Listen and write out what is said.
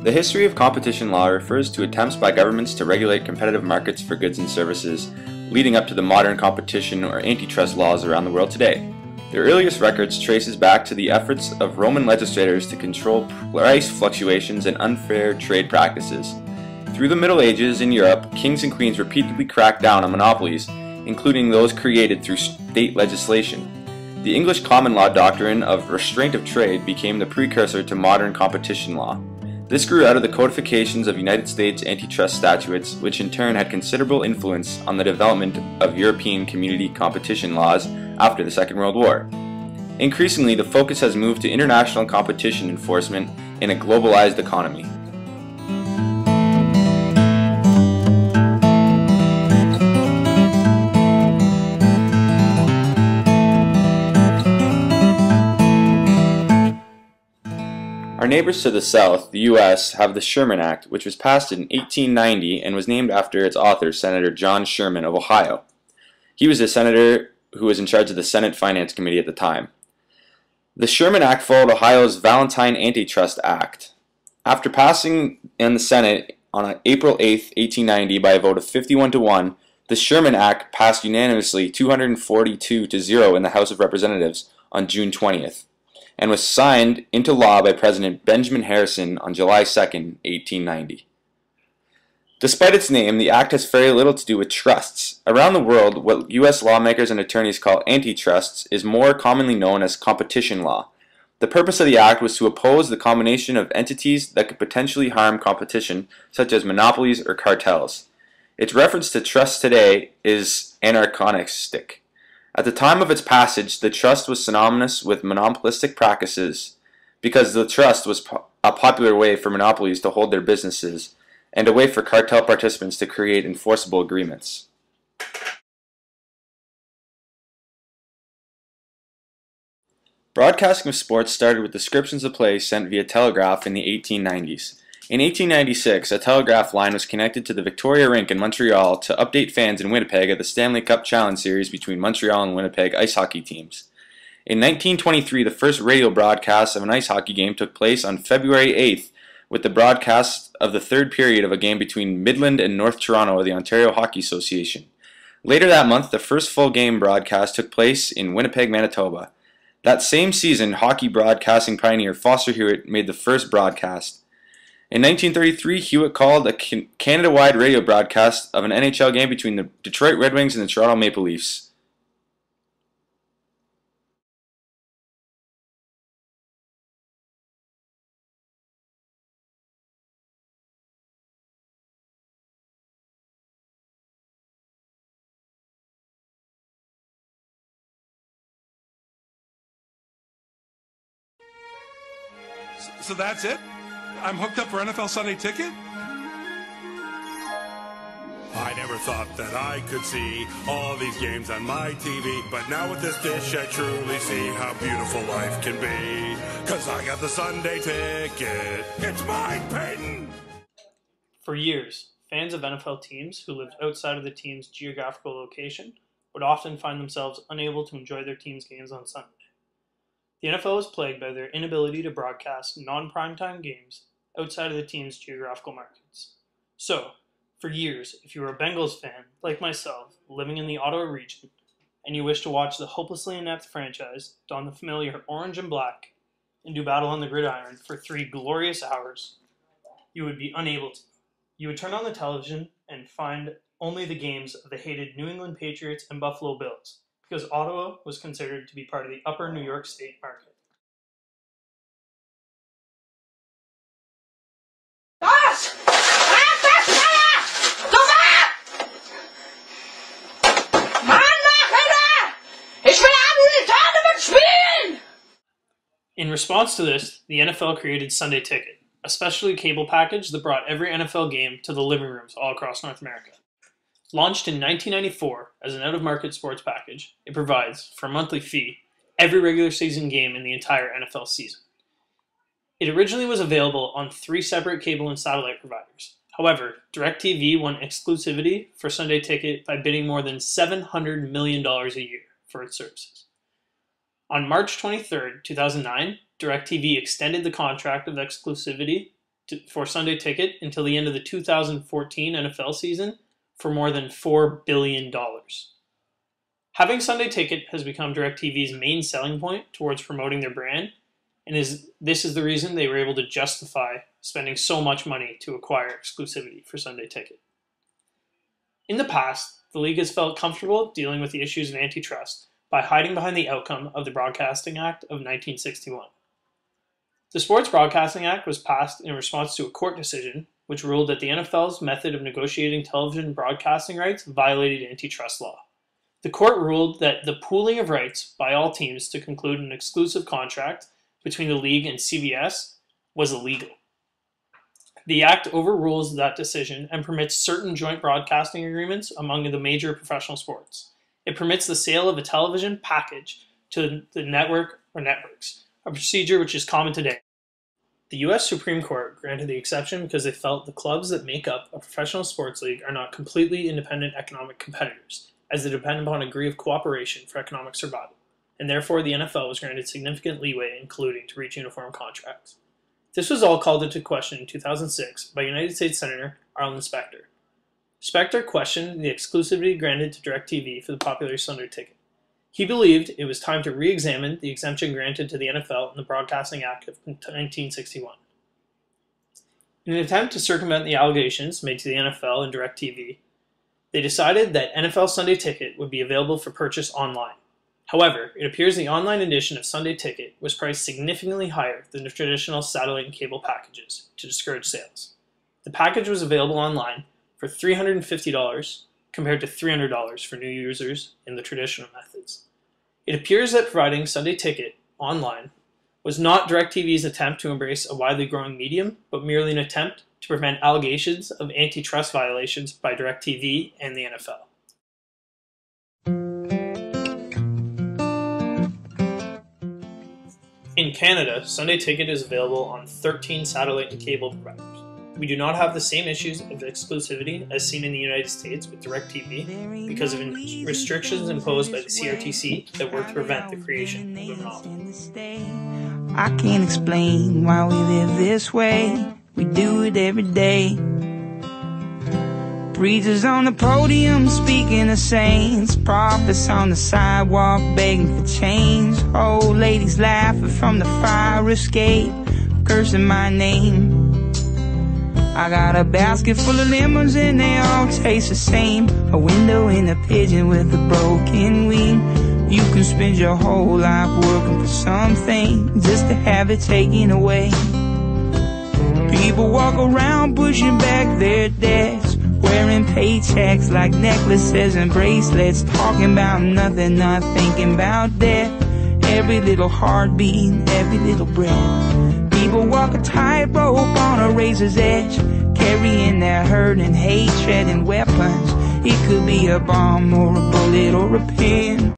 The history of competition law refers to attempts by governments to regulate competitive markets for goods and services, leading up to the modern competition or antitrust laws around the world today. The earliest records traces back to the efforts of Roman legislators to control price fluctuations and unfair trade practices. Through the Middle Ages in Europe, kings and queens repeatedly cracked down on monopolies, including those created through state legislation. The English common law doctrine of restraint of trade became the precursor to modern competition law. This grew out of the codifications of United States antitrust statutes, which in turn had considerable influence on the development of European community competition laws after the Second World War. Increasingly, the focus has moved to international competition enforcement in a globalized economy. Our neighbors to the south, the U.S., have the Sherman Act, which was passed in 1890 and was named after its author, Senator John Sherman of Ohio. He was a senator who was in charge of the Senate Finance Committee at the time. The Sherman Act followed Ohio's Valentine Antitrust Act. After passing in the Senate on April 8, 1890 by a vote of 51-1, the Sherman Act passed unanimously 242-0 in the House of Representatives on June 20th. And was signed into law by President Benjamin Harrison on July 2, 1890. Despite its name, the act has very little to do with trusts. Around the world, what U.S. lawmakers and attorneys call antitrusts is more commonly known as competition law. The purpose of the act was to oppose the combination of entities that could potentially harm competition, such as monopolies or cartels. Its reference to trusts today is anachronistic. At the time of its passage, the trust was synonymous with monopolistic practices because the trust was a popular way for monopolies to hold their businesses and a way for cartel participants to create enforceable agreements. Broadcasting of sports started with descriptions of plays sent via telegraph in the 1890s. In 1896, a telegraph line was connected to the Victoria Rink in Montreal to update fans in Winnipeg of the Stanley Cup Challenge Series between Montreal and Winnipeg ice hockey teams. In 1923, the first radio broadcast of an ice hockey game took place on February 8th with the broadcast of the third period of a game between Midland and North Toronto of the Ontario Hockey Association. Later that month, the first full game broadcast took place in Winnipeg, Manitoba. That same season, hockey broadcasting pioneer Foster Hewitt made the first broadcast. In 1933, Hewitt called a Canada-wide radio broadcast of an NHL game between the Detroit Red Wings and the Toronto Maple Leafs. So that's it? I'm hooked up for NFL Sunday Ticket? I never thought that I could see all these games on my TV, but now with this dish I truly see how beautiful life can be. 'Cause I got the Sunday Ticket. It's mine, Peyton! For years, fans of NFL teams who lived outside of the team's geographical location would often find themselves unable to enjoy their team's games on Sunday. The NFL is plagued by their inability to broadcast non-primetime games outside of the team's geographical markets. So, for years, if you were a Bengals fan, like myself, living in the Ottawa region, and you wish to watch the hopelessly inept franchise don the familiar orange and black and do battle on the gridiron for 3 glorious hours, you would be unable to. You would turn on the television and find only the games of the hated New England Patriots and Buffalo Bills, because Ottawa was considered to be part of the upper New York State market. Was? Halt das Feuer! Sofort! Mann, Nachhinein! Ich will am Tournament spielen! In response to this, the NFL created Sunday Ticket, a specialty cable package that brought every NFL game to the living rooms all across North America. Launched in 1994 as an out-of-market sports package, it provides, for a monthly fee, every regular season game in the entire NFL season. It originally was available on 3 separate cable and satellite providers. However, DirecTV won exclusivity for Sunday Ticket by bidding more than $700 million a year for its services. On March 23, 2009, DirecTV extended the contract of exclusivity for Sunday Ticket until the end of the 2014 NFL season for more than $4 billion. Having Sunday Ticket has become DirecTV's main selling point towards promoting their brand, and this is the reason they were able to justify spending so much money to acquire exclusivity for Sunday Ticket. In the past, the league has felt comfortable dealing with the issues of antitrust by hiding behind the outcome of the Broadcasting Act of 1961. The Sports Broadcasting Act was passed in response to a court decision which ruled that the NFL's method of negotiating television broadcasting rights violated antitrust law. The court ruled that the pooling of rights by all teams to conclude an exclusive contract between the league and CBS was illegal. The Act overrules that decision and permits certain joint broadcasting agreements among the major professional sports. It permits the sale of a television package to the network or networks, a procedure which is common today. The U.S. Supreme Court granted the exception because they felt the clubs that make up a professional sports league are not completely independent economic competitors, as they depend upon a degree of cooperation for economic survival, and therefore the NFL was granted significant leeway in colluding to reach uniform contracts. This was all called into question in 2006 by United States Senator Arlen Specter. Specter questioned the exclusivity granted to DirecTV for the popular Sunday Ticket. He believed it was time to re-examine the exemption granted to the NFL in the Broadcasting Act of 1961. In an attempt to circumvent the allegations made to the NFL and DirecTV, they decided that NFL Sunday Ticket would be available for purchase online. However, it appears the online edition of Sunday Ticket was priced significantly higher than the traditional satellite and cable packages to discourage sales. The package was available online for $350 compared to $300 for new users in the traditional methods. It appears that providing Sunday Ticket online was not DirecTV's attempt to embrace a widely growing medium, but merely an attempt to prevent allegations of antitrust violations by DirecTV and the NFL. In Canada, Sunday Ticket is available on 13 satellite and cable providers. We do not have the same issues of exclusivity as seen in the United States with DirecTV because of restrictions imposed by the CRTC that work to prevent the creation of a monopoly. I can't explain why we live this way. We do it every day. Preachers on the podium speaking of saints, prophets on the sidewalk begging for change, old ladies laughing from the fire escape, cursing my name. I got a basket full of lemons and they all taste the same, a window and a pigeon with a broken wing. You can spend your whole life working for something just to have it taken away. People walk around pushing back their debts, wearing paychecks like necklaces and bracelets, talking about nothing, not thinking about death. Every little heartbeat, every little breath. People walk a tightrope on a razor's edge, carrying their hurt and hatred and weapons. It could be a bomb or a bullet or a pin.